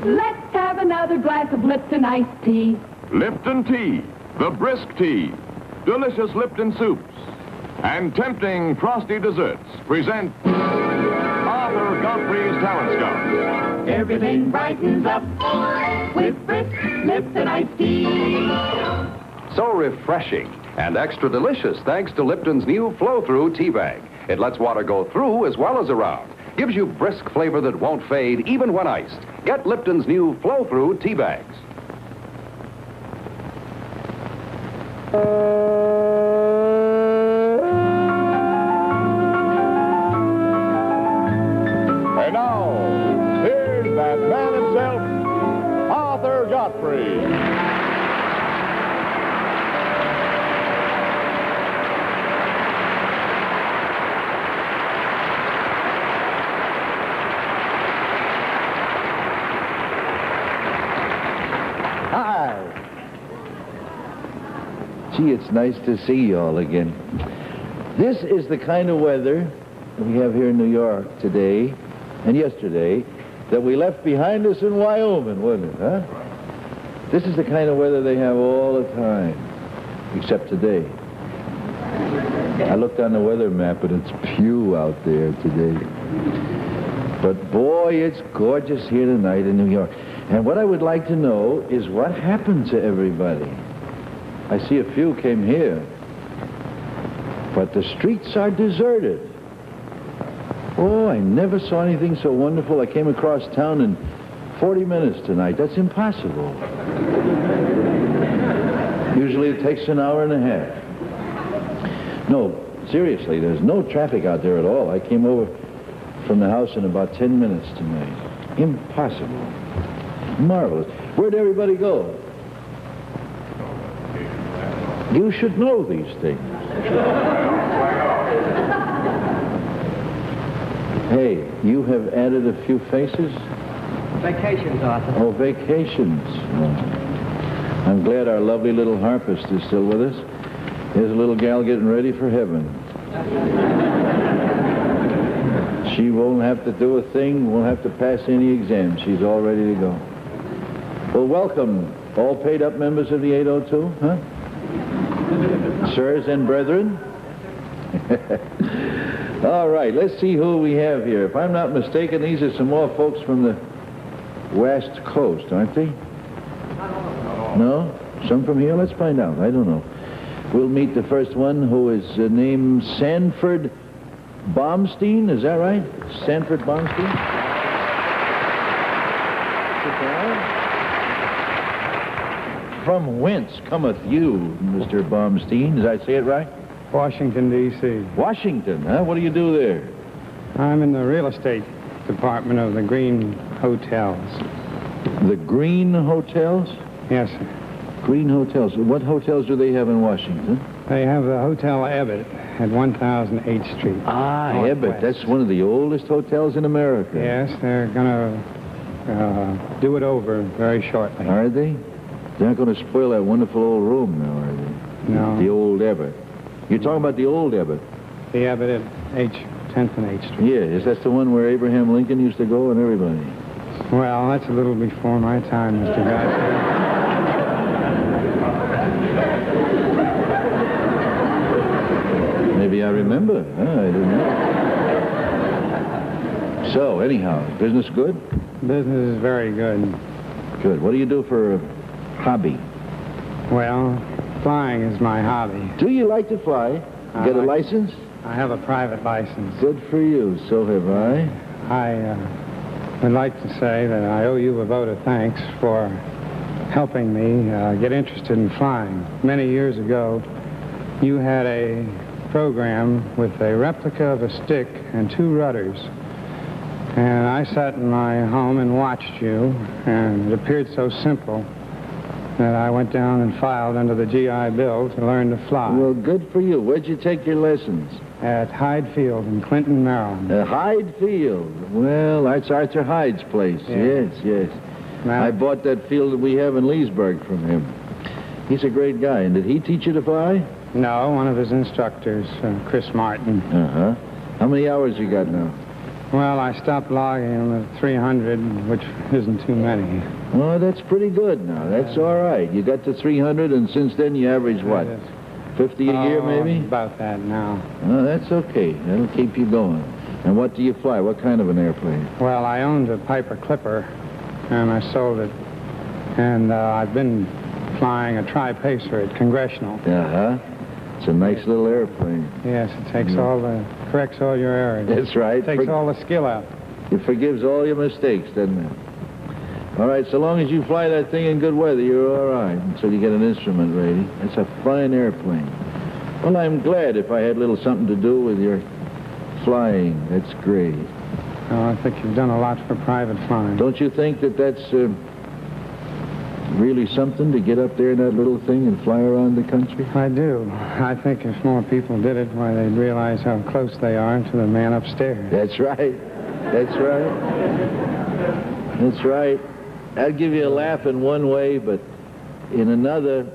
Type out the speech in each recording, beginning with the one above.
Let's have another glass of Lipton iced tea. Lipton tea, the brisk tea, delicious Lipton soups, and tempting frosty desserts present Arthur Godfrey's Talent Scout. Everything brightens up with brisk Lipton iced tea. So refreshing and extra delicious thanks to Lipton's new flow-through tea bag. It lets water go through as well as around. Gives you brisk flavor that won't fade even when iced. Get Lipton's new flow-through tea bags. And now, here's that man himself, Arthur Godfrey. Gee, it's nice to see you all again. This is the kind of weather we have here in New York today and yesterday that we left behind us in Wyoming, wasn't it, huh? This is the kind of weather they have all the time, except today. I looked on the weather map and it's Pew out there today. But boy, it's gorgeous here tonight in New York. And what I would like to know is what happened to everybody. I see a few came here, but the streets are deserted. Oh, I never saw anything so wonderful. I came across town in 40 minutes tonight. That's impossible. Usually it takes an hour and a half. No, seriously, there's no traffic out there at all. I came over from the house in about 10 minutes tonight. Impossible. Marvelous. Where'd everybody go? You should know these things. Hey, you have added a few faces? Vacations, Arthur. Oh, vacations. Oh. I'm glad our lovely little harpist is still with us. Here's a little gal getting ready for heaven. She won't have to do a thing, won't have to pass any exams. She's all ready to go. Well, welcome, all paid-up members of the 802, huh? Sirs and brethren? All right, let's see who we have here. If I'm not mistaken, these are some more folks from the West Coast, aren't they? No? Some from here? Let's find out. I don't know. We'll meet the first one, who is named Sanford Baumstein. Is that right? Sanford Baumstein? From whence cometh you, Mr. Baumstein? Did I say it right? Washington, D.C. Washington, huh? What do you do there? I'm in the real estate department of the Green Hotels. The Green Hotels? Yes, sir. Green Hotels. What hotels do they have in Washington? They have the Hotel Ebbett at 1008th Street. Ah, Northwest. Ebbett. That's one of the oldest hotels in America. Yes, they're going to do it over very shortly. Are they? They're not going to spoil that wonderful old room now, are they? No. The old Ebbett. You're talking about the old Ebbett? The Ebbett at 10th and 8th Street. Yeah, is that the one where Abraham Lincoln used to go and everybody? Well, that's a little before my time, Mr. Godfrey. Maybe I remember. Huh? I didn't know. So, anyhow, business good? Business is very good. Good. What do you do for a hobby? Well, flying is my hobby. Do you like to fly? Get a license? I have a private license. Good for you. So have I. I would like to say that I owe you a vote of thanks for helping me get interested in flying. Many years ago, you had a program with a replica of a stick and two rudders. And I sat in my home and watched you, and it appeared so simple that I went down and filed under the GI Bill to learn to fly. Well, good for you. Where'd you take your lessons? At Hyde Field in Clinton, Maryland. Hyde Field. Well, that's Arthur Hyde's place. Yeah. Yes. I bought that field that we have in Leesburg from him. He's a great guy. And did he teach you to fly? No, one of his instructors, Chris Martin. Uh-huh. How many hours you got now? Well, I stopped logging them at 300, which isn't too many. Well, that's pretty good now. That's all right. You got to 300, and since then you average what? 50 a year, maybe? About that now. Well, that's okay. That'll keep you going. And what do you fly? What kind of an airplane? Well, I owned a Piper Clipper, and I sold it. And I've been flying a Tri-Pacer at Congressional. Uh-huh. It's a nice little airplane. Yes, it takes corrects all your errors. That's right. It takes all the skill out. It forgives all your mistakes, doesn't it? All right, so long as you fly that thing in good weather, you're all right until you get an instrument ready. It's a fine airplane. Well, I'm glad if I had a little something to do with your flying. That's great. Oh, I think you've done a lot for private flying. Don't you think that that's really something to get up there in that little thing and fly around the country? I do. I think if more people did it, why, they'd realize how close they are to the man upstairs. That's right. That's right. That's right. I'd give you a laugh in one way, but in another,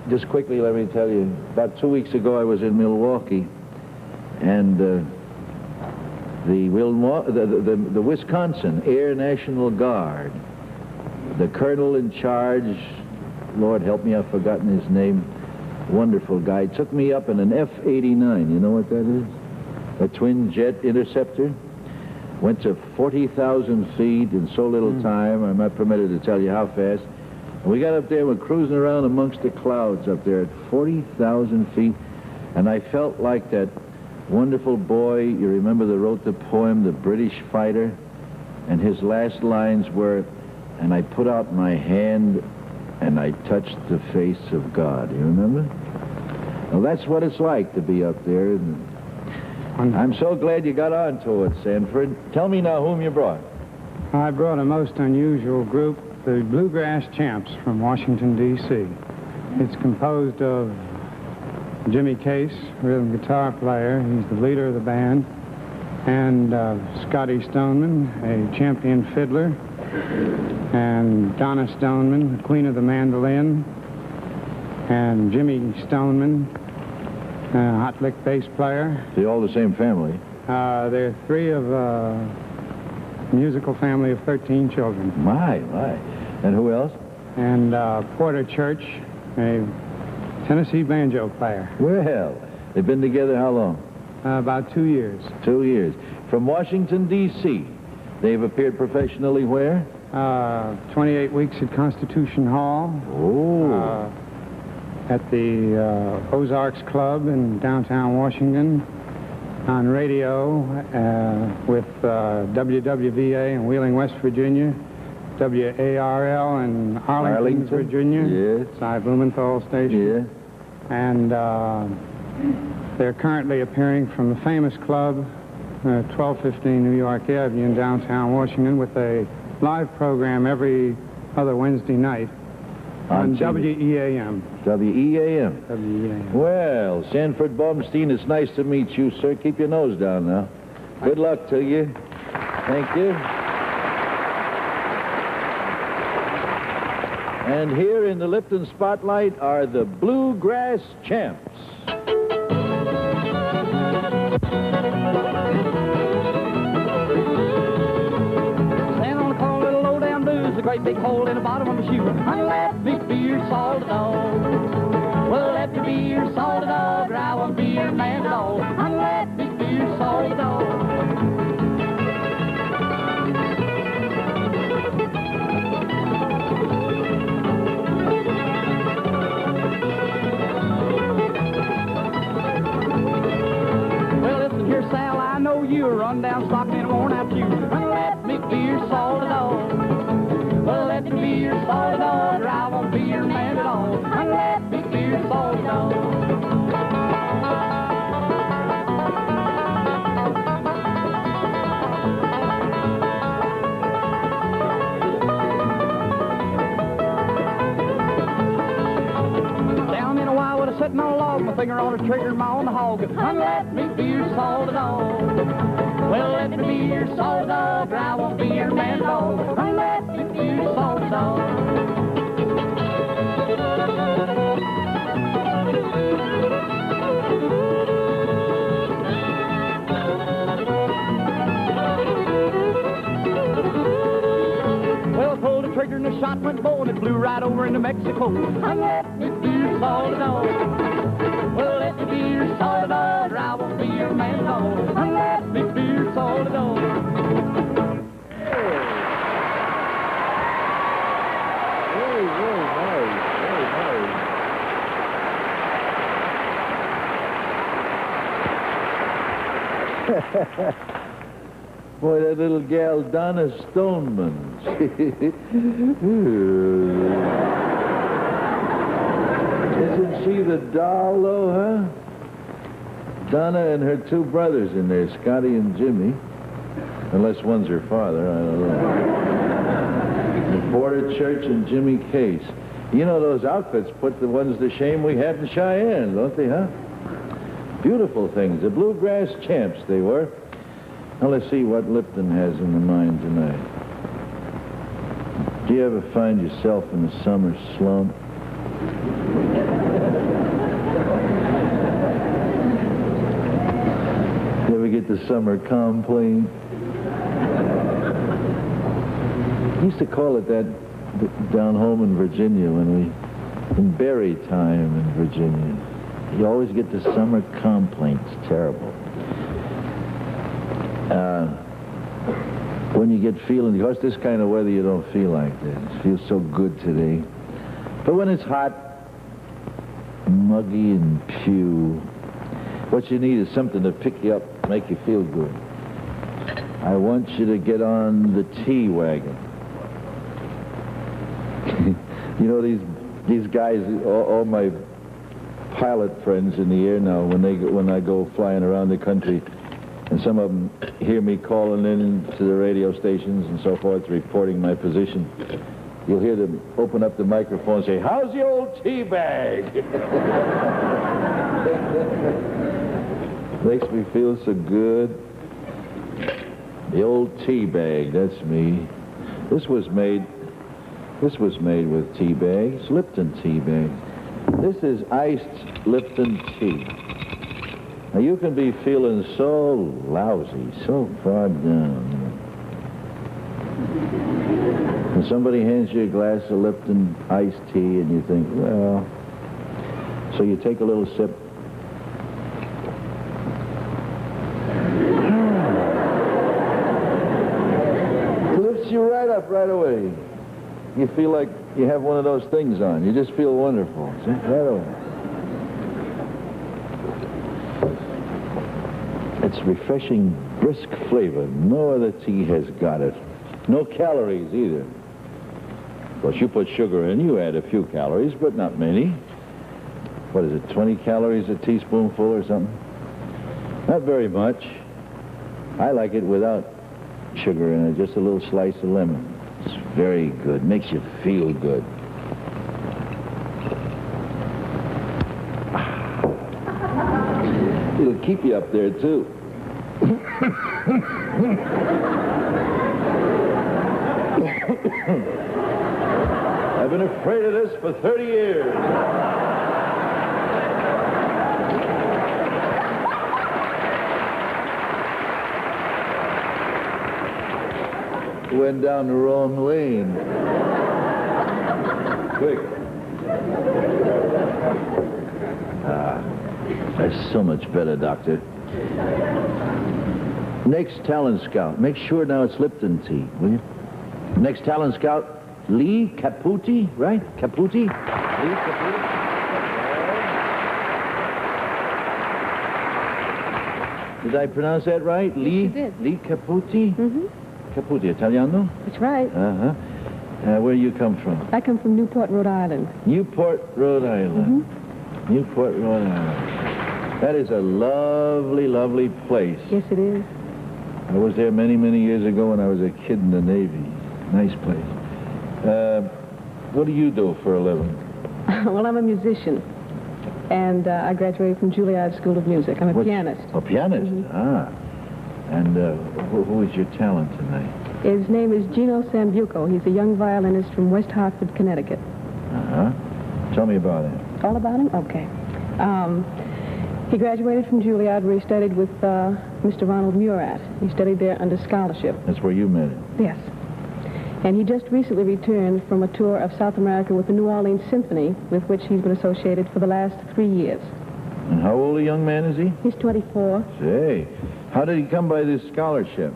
just quickly let me tell you, about 2 weeks ago I was in Milwaukee, and the Wisconsin Air National Guard, the colonel in charge, Lord help me, I've forgotten his name, wonderful guy, took me up in an F-89. You know what that is? A twin jet interceptor. Went to 40,000 feet in so little time, I'm not permitted to tell you how fast. And we got up there, we're cruising around amongst the clouds up there at 40,000 feet, and I felt like that wonderful boy, you remember that wrote the poem, The British Fighter? And his last lines were, and I put out my hand and I touched the face of God. You remember? Well, that's what it's like to be up there. And I'm so glad you got on to it, Sanford. Tell me now whom you brought. I brought a most unusual group, the Bluegrass Champs from Washington, D.C. It's composed of Jimmy Case, rhythm guitar player. He's the leader of the band. And Scotty Stoneman, a champion fiddler. And Donna Stoneman, the queen of the mandolin. And Jimmy Stoneman, hot lick bass player. They're all the same family. They're three of a musical family of 13 children. My. And who else? And Porter Church, a Tennessee banjo player. Well, they've been together how long? About 2 years. 2 years. From Washington, D.C. They've appeared professionally where? 28 weeks at Constitution Hall. Oh. At the Ozarks Club in downtown Washington. On radio with WWVA in Wheeling, West Virginia. WARL in Arlington, Virginia. Yes. Cy Blumenthal station. Yeah. And they're currently appearing from the famous club, 1215 New York Avenue in downtown Washington, with a live program every other Wednesday night on WEAM. WEAM. WEAM. Well, Sanford Baumstein, it's nice to meet you, sir. Keep your nose down now. Good luck to you. Thank you. And here in the Lipton Spotlight are the Bluegrass Champs. Stand on the corner, little low down blues, a great big hole in the bottom of my shoe. And let me be your salted dog. Well, let me be your salted dog, or I won't be your man at all. And let me be your salted dog. Sal, I know you run down stocking and worn out shoes. And let me be your salted dog. Well, let me be your salted dog, or I won't be your man at all. And let me be your salted dog. Down in a while with a sitting on a log, my finger on the trigger, my on the hog. And let me be your salted dog. Well, let me be your salted dog, or I won't be your man at all. And let me be your salted dog. the shot went bow and it flew right over into Mexico. And let me be your solid dog. Well, let me be your solid dog, or I won't be your man at all. And let me be your solid dog. Very, very nice. Very nice. Boy, that little gal, Donna Stoneman. Isn't she the doll, though, huh? Donna and her two brothers in there, Scotty and Jimmy. Unless one's her father, I don't know. The Border Church and Jimmy Case. You know, those outfits put the ones to shame we had in Cheyenne, don't they, huh? Beautiful things. The bluegrass champs they were. Now, let's see what Lipton has in the mind tonight. Do you ever find yourself in a summer slump? You ever get the summer complaint? I used to call it that down home in Virginia in berry time in Virginia. You always get the summer complaints. Terrible. When you get feeling, because this kind of weather you don't feel like this. It feels so good today. But when it's hot, muggy and pew, what you need is something to pick you up, make you feel good. I want you to get on the T-Wagon. You know, these guys, all my pilot friends in the air now, when I go flying around the country, and some of them hear me calling in to the radio stations and so forth, reporting my position, you'll hear them open up the microphone and say, "How's the old tea bag?" Makes me feel so good. The old tea bag, that's me. This was made with tea bags, Lipton tea bags. This is iced Lipton tea. Now, you can be feeling so lousy, so far down. And somebody hands you a glass of Lipton iced tea, and you think, well... So you take a little sip. It lifts you right up right away. You feel like you have one of those things on. You just feel wonderful. See? Right away. It's refreshing, brisk flavor. No other tea has got it. No calories either. Of course, you put sugar in, you add a few calories, but not many. What is it, 20 calories a teaspoonful or something? Not very much. I like it without sugar in it, just a little slice of lemon. It's very good, makes you feel good. It'll keep you up there, too. I've been afraid of this for 30 years. Went down the wrong lane. Quick. That's so much better, Doctor. Next talent scout. Make sure now it's Lipton tea, will you? Next talent scout, Lee Caputi, right? Caputi? Lee Caputi? Did I pronounce that right? Yes, Lee? you did. Lee Caputi? Mm-hmm. Caputi, Italiano? That's right. Uh-huh. Where do you come from? I come from Newport, Rhode Island. Newport, Rhode Island. Mm-hmm. Newport, Rhode Island. That is a lovely, lovely place. Yes, it is. I was there many, many years ago when I was a kid in the Navy. Nice place. What do you do for a living? Well, I'm a musician. And I graduated from Juilliard School of Music. I'm a pianist. A pianist? Mm-hmm. Ah. And who is your talent tonight? His name is Gino Sambuco. He's a young violinist from West Hartford, Connecticut. Uh-huh. Tell me about him. All about him? Okay. He graduated from Juilliard, where he studied with Mr. Ronald Murat. He studied there under scholarship. That's where you met him? Yes. And he just recently returned from a tour of South America with the New Orleans Symphony, with which he's been associated for the last 3 years. And how old a young man is he? He's 24. Say, how did he come by this scholarship?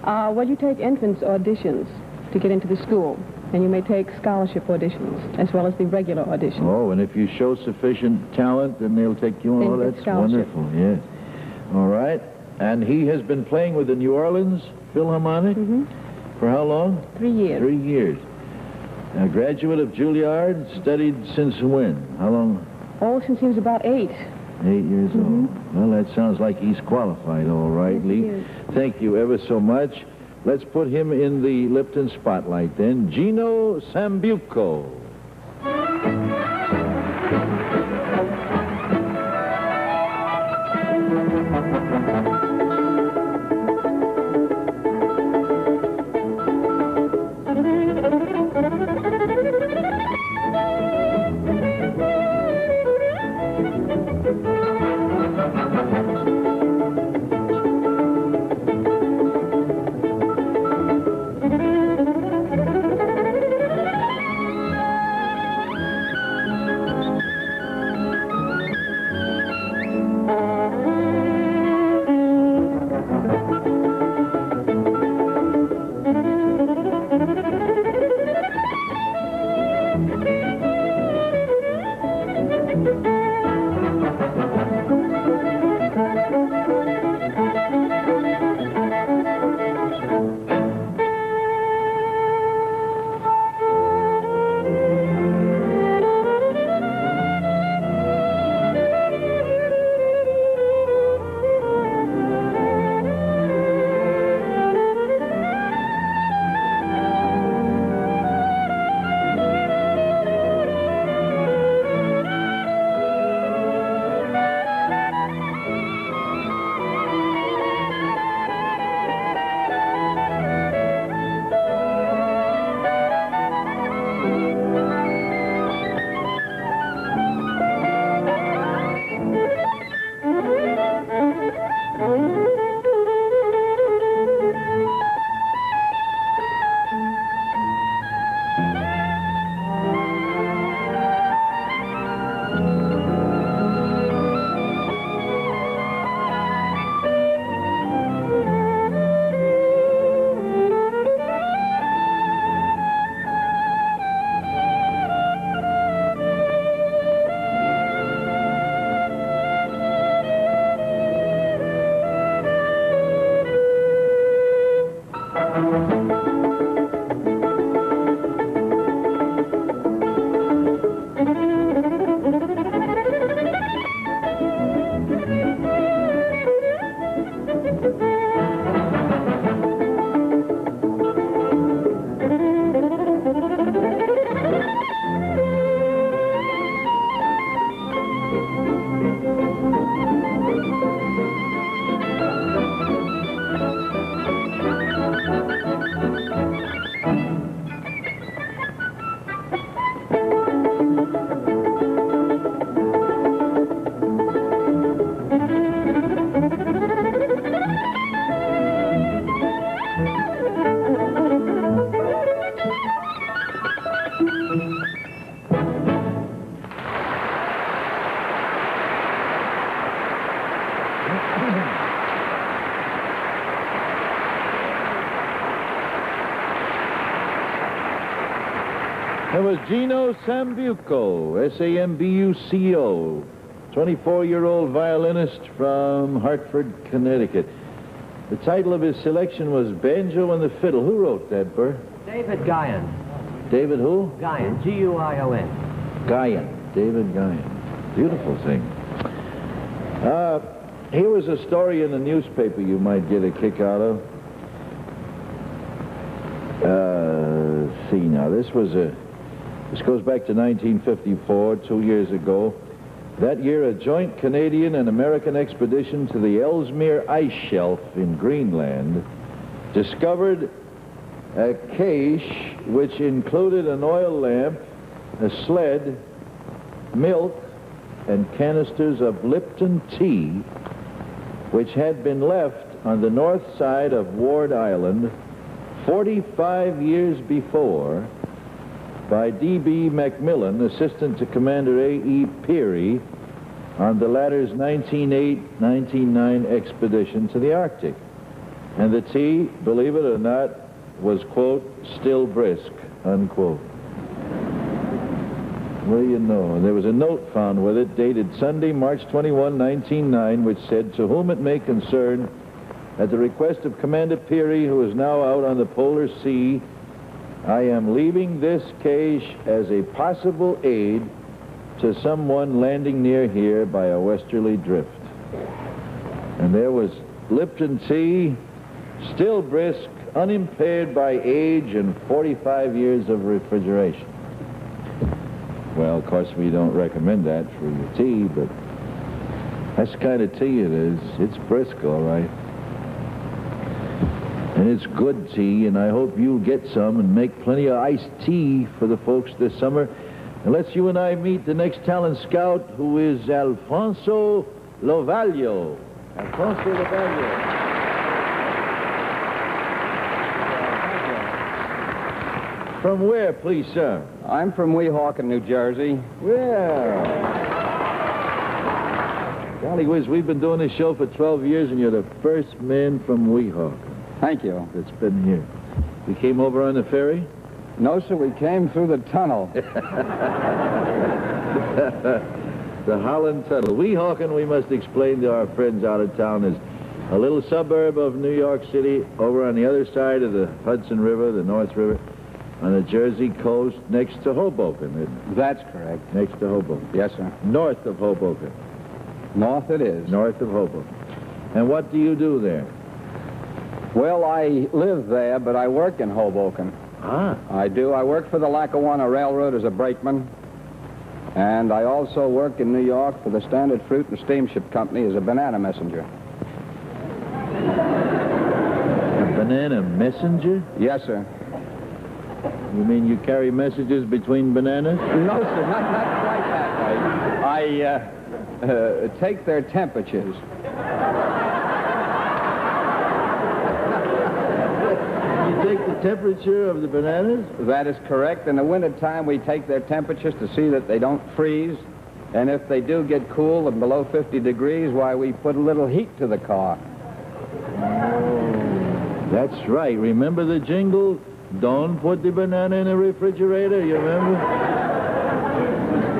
Well, you take entrance auditions to get into the school, and you may take scholarship auditions, as well as the regular auditions. Oh, and if you show sufficient talent, then they'll take you on. Then Oh, you get that's scholarship. wonderful, yes. All right. And he has been playing with the New Orleans Philharmonic? Mm-hmm. For how long? 3 years. 3 years. A graduate of Juilliard, studied since when? How long? Oh, since he was about 8. 8 years old. Well, that sounds like he's qualified, all right, Yes, he Lee. is. Thank you ever so much. Let's put him in the Lipton spotlight then. Gino Sambuco. That was Gino Sambuco, S-A-M-B-U-C-O, 24-year-old violinist from Hartford, Connecticut. The title of his selection was Banjo and the Fiddle. Who wrote that, Burr? David Guyon. David who? Guyon, G-U-I-O-N. Guyon. David Guyon. Beautiful thing. Here was a story in the newspaper you might get a kick out of. Let's see now. This goes back to 1954, 2 years ago. That year, a joint Canadian and American expedition to the Ellesmere Ice Shelf in Greenland discovered a cache which included an oil lamp, a sled, milk, and canisters of Lipton tea, which had been left on the north side of Ward Island 45 years before by D.B. McMillan, assistant to Commander A.E. Peary, on the latter's 1908-1909 expedition to the Arctic. And the tea, believe it or not, was, quote, still brisk, unquote. What do you know? There was a note found with it dated Sunday, March 21, 1909, which said, "To whom it may concern, at the request of Commander Peary, who is now out on the polar sea, I am leaving this cache as a possible aid to someone landing near here by a westerly drift." And there was Lipton tea, still brisk, unimpaired by age and 45 years of refrigeration. Well, of course, we don't recommend that for your tea, but that's the kind of tea it is. It's brisk, all right. And it's good tea, and I hope you'll get some and make plenty of iced tea for the folks this summer. And let's you and I meet the next talent scout, who is Alfonso Lovallo. Alfonso Lovallo. From where, please, sir? I'm from Weehawken, New Jersey. Well, golly whiz, we've been doing this show for 12 years, and you're the first man from Weehawken Thank you. that's been here. You came over on the ferry? No, sir, we came through the tunnel. The Holland Tunnel. Weehawken, we must explain to our friends out of town, is a little suburb of New York City over on the other side of the Hudson River, the North River, on the Jersey coast, next to Hoboken, isn't it? That's correct. Next to Hoboken. Yes, sir. North of Hoboken. North it is. North of Hoboken. And what do you do there? Well, I live there, but I work in Hoboken. Ah. I do. I work for the Lackawanna Railroad as a brakeman. And I also work in New York for the Standard Fruit and Steamship Company as a banana messenger. A banana messenger? Yes, sir. You mean you carry messages between bananas? No, sir, not quite that way. I take their temperatures. You take the temperature of the bananas? That is correct. In the wintertime, we take their temperatures to see that they don't freeze. And if they do get cool and below 50 degrees, why, we put a little heat to the car. Oh, that's right. Remember the jingle? Don't put the banana in the refrigerator, you remember?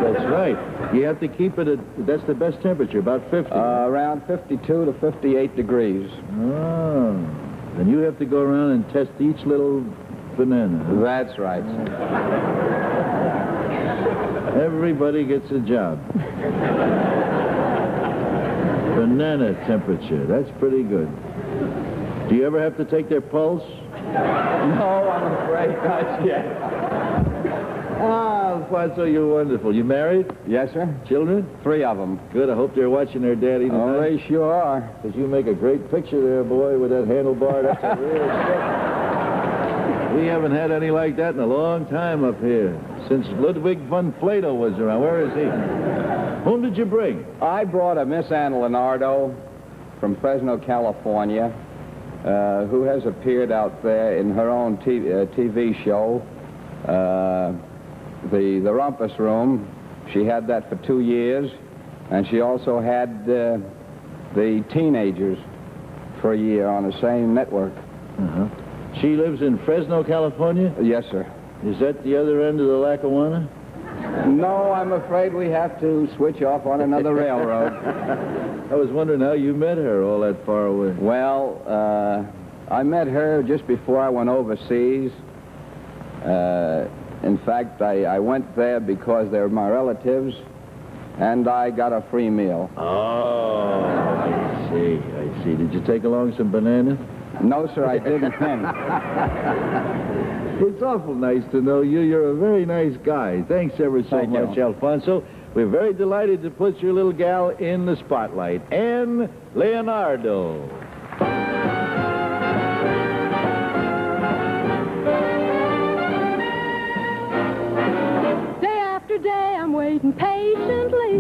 That's right. You have to keep it at, that's the best temperature, about 50. Around 52 to 58 degrees. Oh. Then you have to go around and test each little banana. That's right, sir. Everybody gets a job. Banana temperature. That's pretty good. Do you ever have to take their pulse? No, I'm afraid not yet. Ah, Alfonso, you're wonderful. You married? Yes, sir. Children? 3 of them. Good. I hope they're watching their daddy tonight. Oh, they sure are. Because you make a great picture there, boy, with that handlebar. That's a real stick. We haven't had any like that in a long time up here. Since Ludwig von Plato was around. Where is he? Whom did you bring? I brought a Miss Anna Leonardo from Fresno, California, who has appeared out there in her own TV show, the Rumpus Room. She had that for 2 years, and she also had the Teenagers for a year on the same network. Uh-huh. She lives in Fresno, California? Yes, sir. Is that the other end of the Lackawanna? No, I'm afraid we have to switch off on another railroad. I was wondering how you met her all that far away. Well, I met her just before I went overseas. In fact, I went there because they were my relatives, and I got a free meal. Oh, I see. Did you take along some bananas? No, sir, I didn't. It's awful nice to know you. You're a very nice guy. Thanks ever so Thank much, you. Alfonso. We're very delighted to put your little gal in the spotlight. Anne Leonardo. Day after day I'm waiting patiently,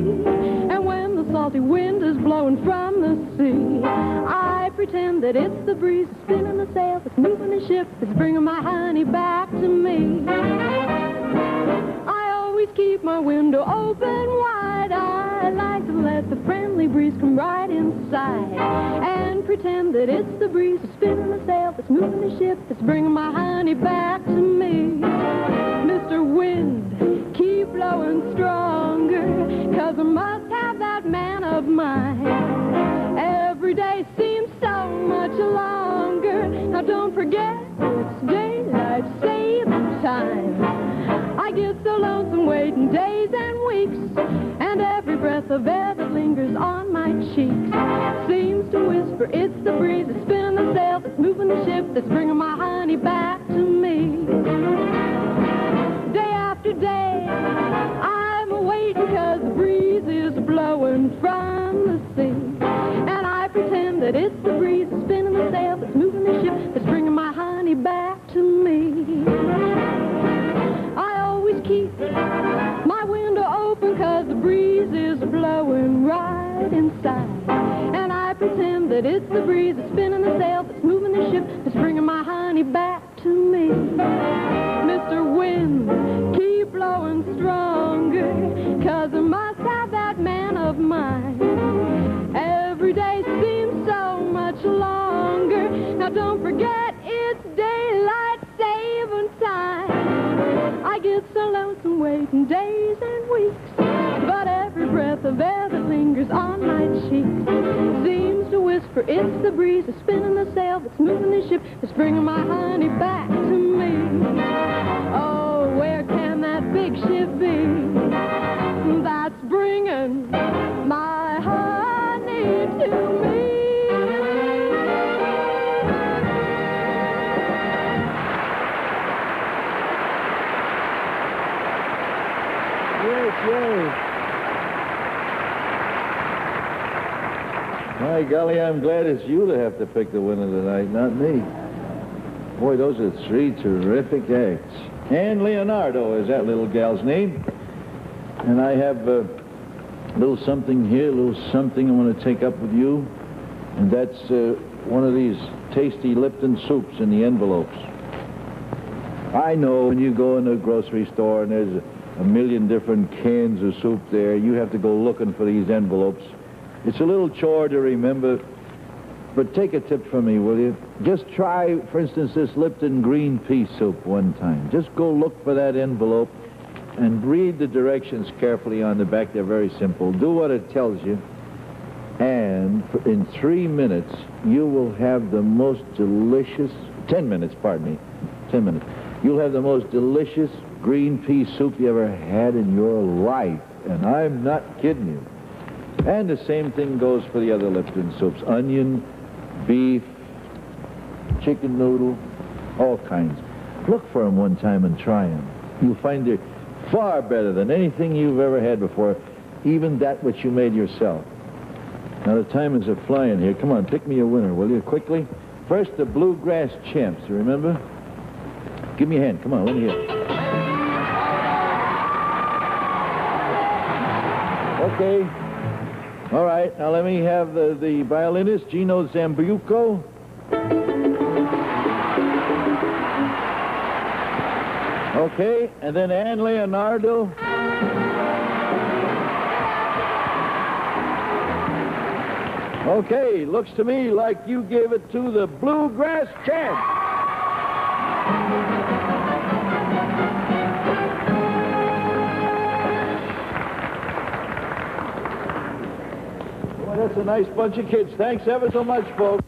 and when the salty wind is blowing from the sea, I pretend that it's the breeze that's spinning the sail, that's moving the ship, that's bringing my honey back to me. I always keep my window open wide. I like to let the friendly breeze come right inside and pretend that it's the breeze that's spinning the sail, that's moving the ship, that's bringing my honey back to me. Mr. Wind, keep blowing stronger, 'cause I must have that man of mine. Every day seems so much longer. Now don't forget, it's daylight saving time. I get so lonesome waiting days and weeks, and every breath of air that lingers on my cheeks seems to whisper it's the breeze that's spinning the sail, that's moving the ship, that's bringing my honey back to me. Day after day, I'm waiting 'cause the breeze is blowing from the sea, and I pretend that it's the breeze that's spinning the sail, that's moving the ship, that's bringing my honey back to me. I always keep my window open 'cause the breeze is blowing right inside, and I pretend that it's the breeze that's spinning the sail, that's moving the ship, that's bringing my honey back to me. Mr. Wind, keep blowing stronger, 'cause I must have that man of mine. Every day seems so much longer. Now don't forget it's daylight saving time. I get so lonesome waiting days and weeks, but every breath of air that lingers on my cheeks seems to whisper it's the breeze that's spinning the sail, that's moving the ship, that's bringing my honey back to me. Oh, where can that big ship be that's bringing my honey to me? My golly, I'm glad it's you that have to pick the winner tonight, not me. Boy, those are three terrific acts. Ann Leonardo is that little gal's name. And I have a little something here, a little something I want to take up with you. And that's one of these tasty Lipton soups in the envelopes. I know when you go in a grocery store and there's a million different cans of soup there, you have to go looking for these envelopes. It's a little chore to remember, but take a tip from me, will you? Just try, for instance, this Lipton green pea soup one time. Just go look for that envelope and read the directions carefully on the back. They're very simple. Do what it tells you, and in 3 minutes, you will have the most delicious, 10 minutes, pardon me, 10 minutes. You'll have the most delicious green pea soup you ever had in your life, and I'm not kidding you. And the same thing goes for the other Lipton soups. Onion, beef, chicken noodle, all kinds. Look for them one time and try them. You'll find they're far better than anything you've ever had before, even that which you made yourself. Now the time is a-flying here. Come on, pick me a winner, will you, quickly? First, the Bluegrass Champs, you remember? Give me a hand. Come on, let me hear it. Okay. All right, now let me have the violinist, Gino Zambuco. Okay, and then Ann Leonardo. Okay, looks to me like you gave it to the Bluegrass Champs. That's a nice bunch of kids. Thanks ever so much, folks.